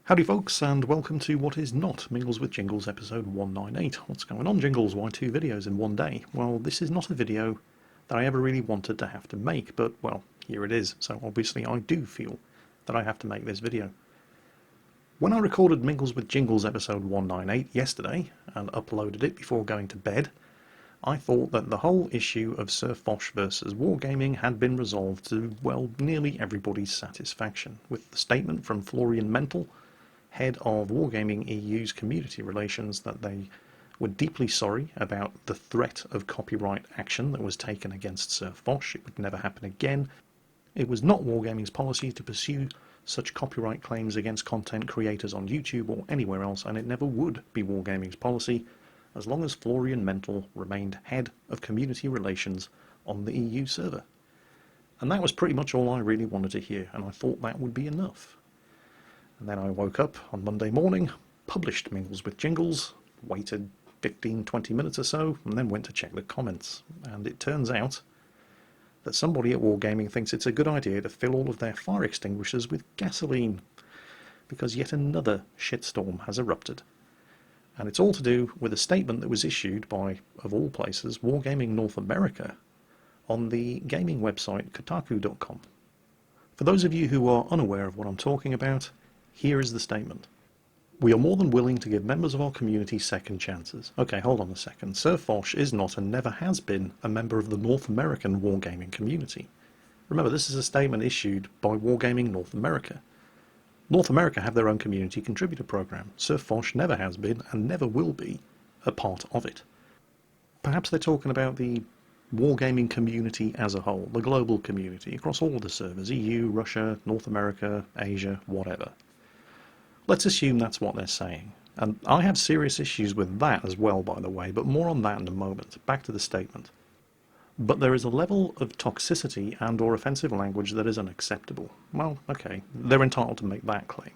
Howdy folks, and welcome to what is not Mingles with Jingles episode 198. What's going on, Jingles? Why two videos in one day? Well, this is not a video that I ever really wanted to have to make, but, well, here it is. So obviously I do feel that I have to make this video. When I recorded Mingles with Jingles episode 198 yesterday, and uploaded it before going to bed, I thought that the whole issue of Sir Foch versus Wargaming had been resolved to, well, nearly everybody's satisfaction, with the statement from Florian Mental, head of Wargaming EU's community relations, that they were deeply sorry about the threat of copyright action that was taken against Sir Foch. It would never happen again. It was not Wargaming's policy to pursue such copyright claims against content creators on YouTube or anywhere else, and it never would be Wargaming's policy as long as Florian Mental remained head of community relations on the EU server. And that was pretty much all I really wanted to hear, and I thought that would be enough. And then I woke up on Monday morning, published Mingles with Jingles, waited 15-20 minutes or so, and then went to check the comments. And it turns out that somebody at Wargaming thinks it's a good idea to fill all of their fire extinguishers with gasoline, because yet another shitstorm has erupted. And it's all to do with a statement that was issued by, of all places, Wargaming North America on the gaming website Kotaku.com. For those of you who are unaware of what I'm talking about, here is the statement. We are more than willing to give members of our community second chances. Okay, hold on a second. Sir Foch is not and never has been a member of the North American Wargaming community. Remember, this is a statement issued by Wargaming North America. North America have their own community contributor program. Sir Foch never has been and never will be a part of it. Perhaps they're talking about the Wargaming community as a whole, the global community, across all of the servers, EU, Russia, North America, Asia, whatever. Let's assume that's what they're saying. And I have serious issues with that as well, by the way, but more on that in a moment. Back to the statement. But there is a level of toxicity and or offensive language that is unacceptable. Well, okay, they're entitled to make that claim.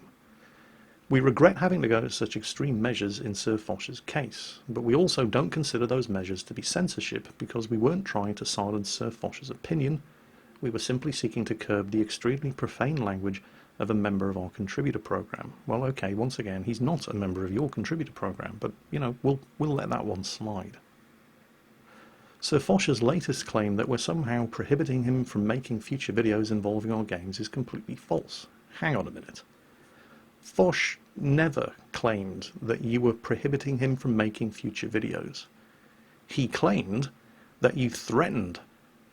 We regret having to go to such extreme measures in Sir Foch's case, but we also don't consider those measures to be censorship because we weren't trying to silence Sir Foch's opinion. We were simply seeking to curb the extremely profane language of a member of our contributor program. Well, okay, once again, he's not a member of your contributor program, but, you know, we'll let that one slide. Sir Foch's latest claim that we're somehow prohibiting him from making future videos involving our games is completely false. Hang on a minute. Foch never claimed that you were prohibiting him from making future videos. He claimed that you threatened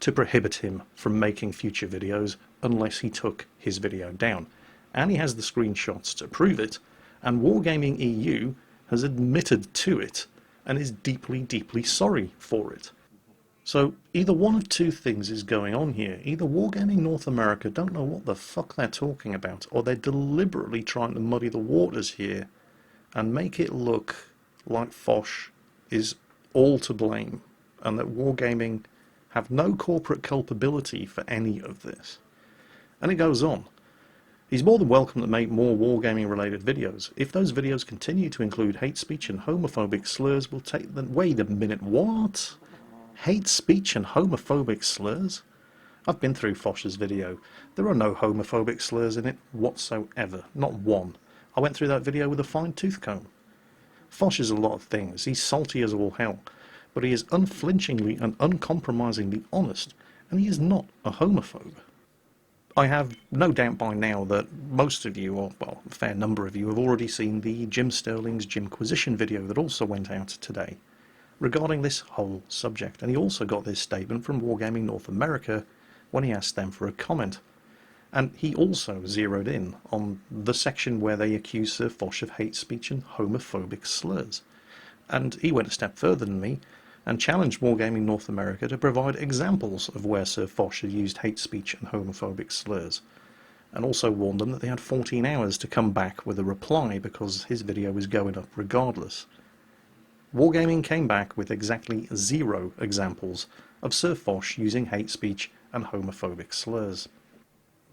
to prohibit him from making future videos unless he took his video down. And he has the screenshots to prove it, and Wargaming EU has admitted to it and is deeply, deeply sorry for it. So either one of two things is going on here. Either Wargaming North America don't know what the fuck they're talking about, or they're deliberately trying to muddy the waters here and make it look like Foch is all to blame and that Wargaming have no corporate culpability for any of this. And it goes on. He's more than welcome to make more Wargaming related videos. If those videos continue to include hate speech and homophobic slurs, we'll take them. Wait a minute, what? Hate speech and homophobic slurs? I've been through Foch's video. There are no homophobic slurs in it whatsoever. Not one. I went through that video with a fine-tooth comb. Foch is a lot of things. He's salty as all hell. But he is unflinchingly and uncompromisingly honest, and he is not a homophobe. I have no doubt by now that most of you, or well, a fair number of you, have already seen the Jim Sterling's Jimquisition video that also went out today regarding this whole subject, and he also got this statement from Wargaming North America when he asked them for a comment. And he also zeroed in on the section where they accuse Sir Foch of hate speech and homophobic slurs. And he went a step further than me and challenged Wargaming North America to provide examples of where Sir Foch had used hate speech and homophobic slurs, and also warned them that they had 14 hours to come back with a reply because his video was going up regardless. Wargaming came back with exactly 0 examples of Sir Foch using hate speech and homophobic slurs.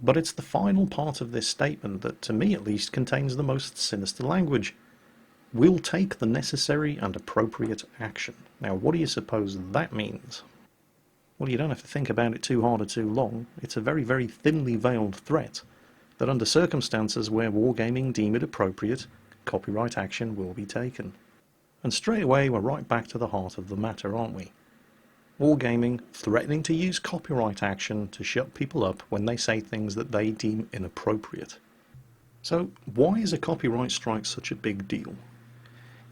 But it's the final part of this statement that, to me at least, contains the most sinister language. We'll take the necessary and appropriate action. Now, what do you suppose that means? Well, you don't have to think about it too hard or too long. It's a very, very thinly veiled threat that under circumstances where Wargaming deem it appropriate, copyright action will be taken. And straight away we're right back to the heart of the matter, aren't we? Wargaming threatening to use copyright action to shut people up when they say things that they deem inappropriate. So why is a copyright strike such a big deal?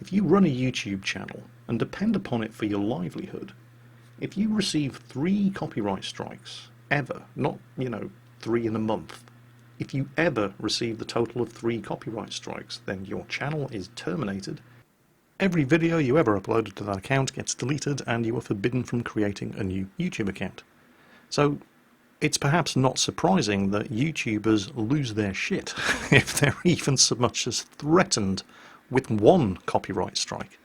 If you run a YouTube channel and depend upon it for your livelihood, if you receive 3 copyright strikes ever, not, 3 in a month, if you ever receive the total of 3 copyright strikes, then your channel is terminated. Every video you ever uploaded to that account gets deleted and you are forbidden from creating a new YouTube account. So it's perhaps not surprising that YouTubers lose their shit if they're even so much as threatened with 1 copyright strike.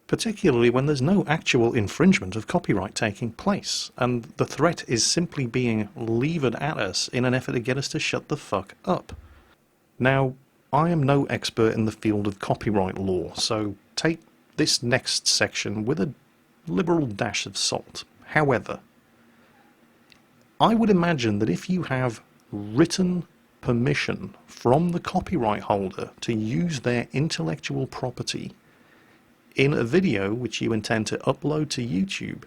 Particularly when there's no actual infringement of copyright taking place, and the threat is simply being levered at us in an effort to get us to shut the fuck up. Now, I am no expert in the field of copyright law, so take this next section with a liberal dash of salt. However, I would imagine that if you have written permission from the copyright holder to use their intellectual property in a video which you intend to upload to YouTube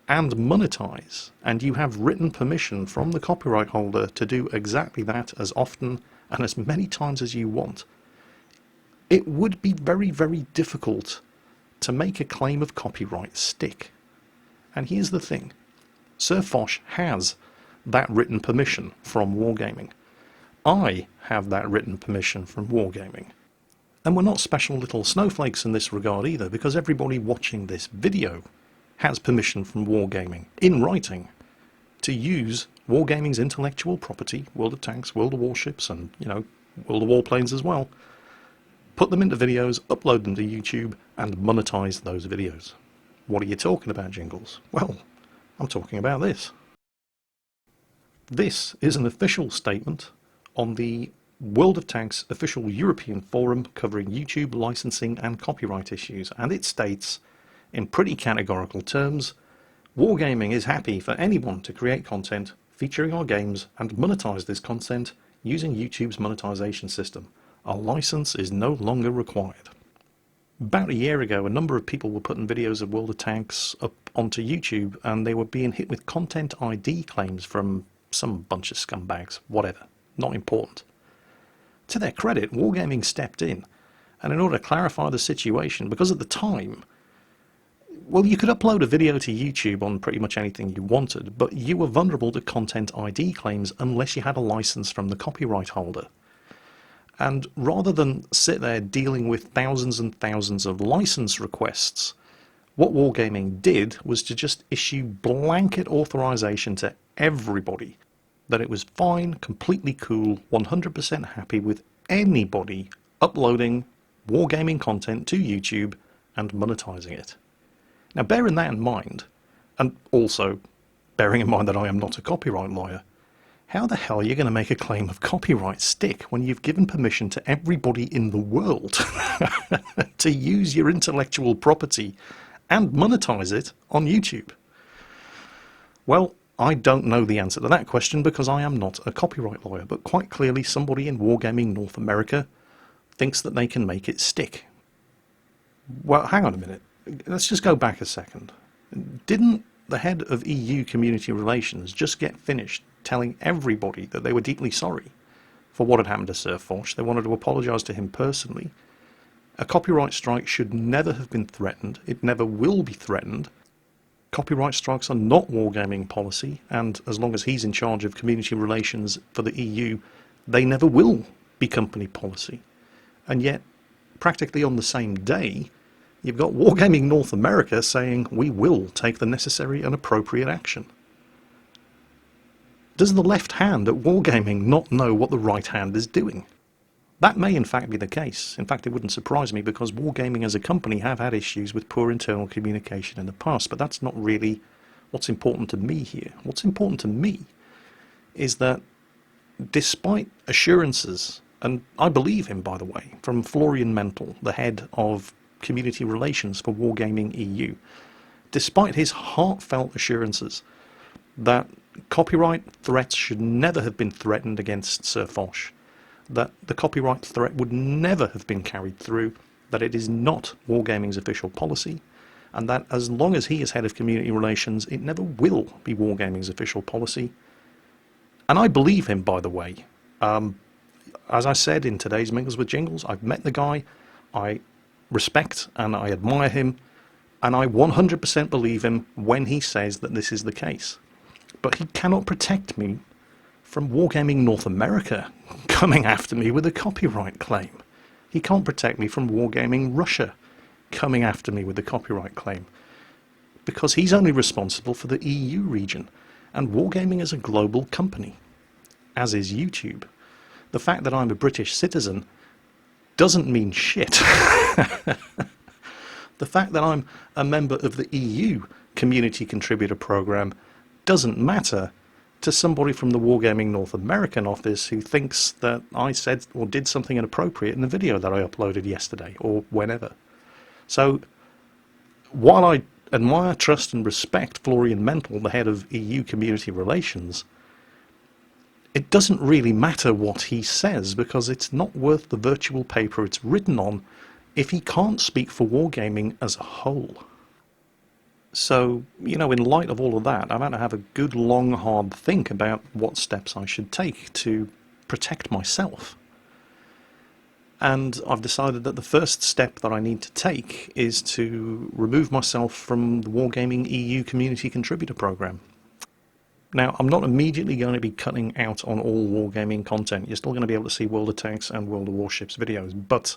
and monetize, and you have written permission from the copyright holder to do exactly that as often and as many times as you want, it would be very, very difficult to make a claim of copyright stick. And here's the thing. Sir Fosh has that written permission from Wargaming. I have that written permission from Wargaming. And we're not special little snowflakes in this regard either, because everybody watching this video has permission from Wargaming, in writing, to use Wargaming's intellectual property, World of Tanks, World of Warships, and, World of Warplanes as well, put them into videos, upload them to YouTube, and monetize those videos. What are you talking about, Jingles? Well, I'm talking about this. This is an official statement on the World of Tanks official European forum covering YouTube licensing and copyright issues, and it states, in pretty categorical terms, Wargaming is happy for anyone to create content featuring our games and monetize this content using YouTube's monetization system. A license is no longer required. About a year ago, a number of people were putting videos of World of Tanks up onto YouTube, and they were being hit with content ID claims from some bunch of scumbags, whatever, not important. To their credit, Wargaming stepped in, and in order to clarify the situation, because at the time, well, you could upload a video to YouTube on pretty much anything you wanted, but you were vulnerable to content ID claims unless you had a license from the copyright holder. And rather than sit there dealing with thousands and thousands of license requests, what Wargaming did was to just issue blanket authorization to everybody that it was fine, completely cool, 100% happy with anybody uploading Wargaming content to YouTube and monetizing it. Now, bearing that in mind, and also bearing in mind that I am not a copyright lawyer, how the hell are you going to make a claim of copyright stick when you've given permission to everybody in the world to use your intellectual property and monetize it on YouTube? Well, I don't know the answer to that question because I am not a copyright lawyer, but quite clearly somebody in Wargaming North America thinks that they can make it stick. Well, hang on a minute. Let's just go back a second. Didn't the head of EU Community Relations just get finished telling everybody that they were deeply sorry for what had happened to Sir Fosh? They wanted to apologise to him personally. A copyright strike should never have been threatened. It never will be threatened. Copyright strikes are not Wargaming policy, and as long as he's in charge of community relations for the EU, they never will be company policy. And yet, practically on the same day, you've got Wargaming North America saying we will take the necessary and appropriate action. Does the left hand at Wargaming not know what the right hand is doing? That may in fact be the case. In fact, it wouldn't surprise me because Wargaming as a company have had issues with poor internal communication in the past, but that's not really what's important to me here. What's important to me is that despite assurances, and I believe him by the way, from Florian Mental, the head of community relations for Wargaming EU, despite his heartfelt assurances that copyright threats should never have been threatened against Sir Foch, that the copyright threat would never have been carried through, that it is not Wargaming's official policy, and that as long as he is head of community relations, it never will be Wargaming's official policy. And I believe him, by the way. As I said in today's Mingles with Jingles, I've met the guy, I respect and I admire him, and I 100% believe him when he says that this is the case. But he cannot protect me from Wargaming North America coming after me with a copyright claim. He can't protect me from Wargaming Russia coming after me with a copyright claim, because he's only responsible for the EU region, and Wargaming is a global company, as is YouTube. The fact that I'm a British citizen doesn't mean shit. The fact that I'm a member of the EU Community Contributor Programme doesn't matter to somebody from the Wargaming North American office who thinks that I said or did something inappropriate in the video that I uploaded yesterday or whenever. So, while I admire, trust and respect Florian Mentel, the head of EU Community Relations, it doesn't really matter what he says, because it's not worth the virtual paper it's written on if he can't speak for Wargaming as a whole. So, in light of all of that, I've had to have a good, long, hard think about what steps I should take to protect myself. And I've decided that the first step that I need to take is to remove myself from the Wargaming EU Community Contributor Programme. Now, I'm not immediately going to be cutting out on all Wargaming content. You're still going to be able to see World of Tanks and World of Warships videos, but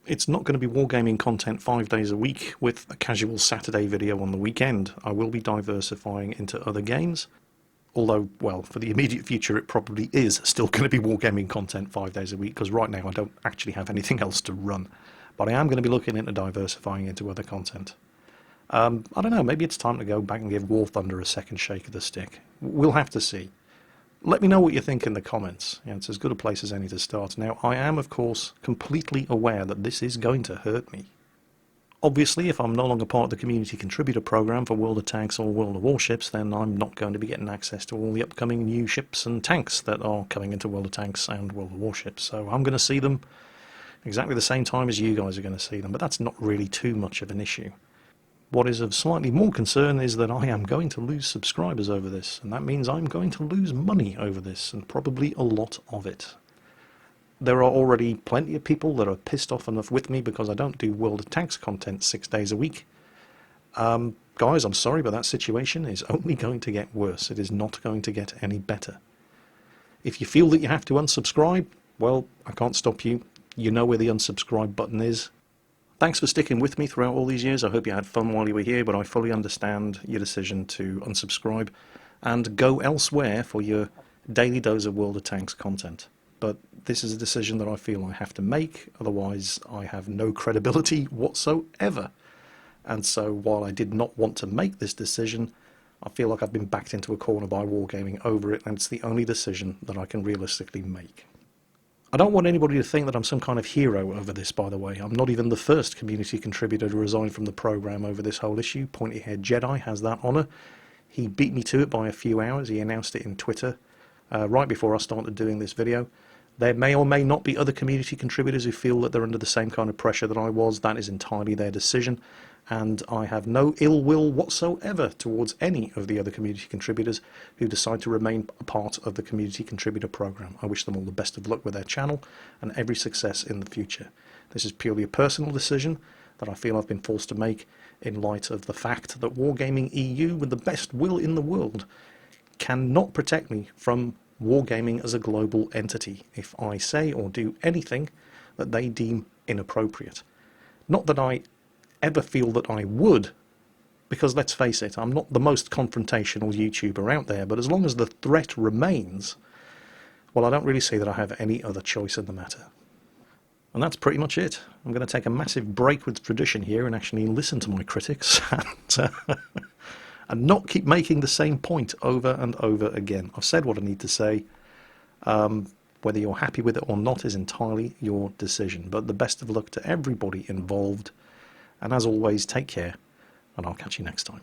it's not going to be Wargaming content 5 days a week with a casual Saturday video on the weekend. I will be diversifying into other games, although, well, for the immediate future it probably is still going to be Wargaming content 5 days a week, because right now I don't actually have anything else to run. But I am going to be looking into diversifying into other content. I don't know, maybe it's time to go back and give War Thunder a second shake of the stick. We'll have to see. Let me know what you think in the comments. It's as good a place as any to start. Now, I am, of course, completely aware that this is going to hurt me. Obviously, if I'm no longer part of the Community Contributor Programme for World of Tanks or World of Warships, then I'm not going to be getting access to all the upcoming new ships and tanks that are coming into World of Tanks and World of Warships. So I'm going to see them exactly the same time as you guys are going to see them, but that's not really too much of an issue. What is of slightly more concern is that I am going to lose subscribers over this, and that means I'm going to lose money over this, and probably a lot of it. There are already plenty of people that are pissed off enough with me because I don't do World of Tanks content 6 days a week. Guys, I'm sorry, but that situation is only going to get worse. It is not going to get any better. If you feel that you have to unsubscribe, well, I can't stop you. You know where the unsubscribe button is. Thanks for sticking with me throughout all these years. I hope you had fun while you were here, but I fully understand your decision to unsubscribe and go elsewhere for your daily dose of World of Tanks content. But this is a decision that I feel I have to make, otherwise I have no credibility whatsoever. And so while I did not want to make this decision, I feel like I've been backed into a corner by Wargaming over it, and it's the only decision that I can realistically make. I don't want anybody to think that I'm some kind of hero over this, by the way. I'm not even the first community contributor to resign from the programme over this whole issue. Pointy-haired Jedi has that honour. He beat me to it by a few hours. He announced it in Twitter right before I started doing this video. There may or may not be other community contributors who feel that they're under the same kind of pressure that I was. That is entirely their decision, and I have no ill will whatsoever towards any of the other community contributors who decide to remain a part of the community contributor program. I wish them all the best of luck with their channel and every success in the future. This is purely a personal decision that I feel I've been forced to make in light of the fact that Wargaming EU, with the best will in the world, cannot protect me from Wargaming as a global entity if I say or do anything that they deem inappropriate. Not that I ever feel that I would, because let's face it, I'm not the most confrontational YouTuber out there, but as long as the threat remains, well, I don't really see that I have any other choice in the matter. And that's pretty much it. I'm going to take a massive break with tradition here and actually listen to my critics and not keep making the same point over and over again. I've said what I need to say. Whether you're happy with it or not is entirely your decision. But the best of luck to everybody involved. And as always, take care, and I'll catch you next time.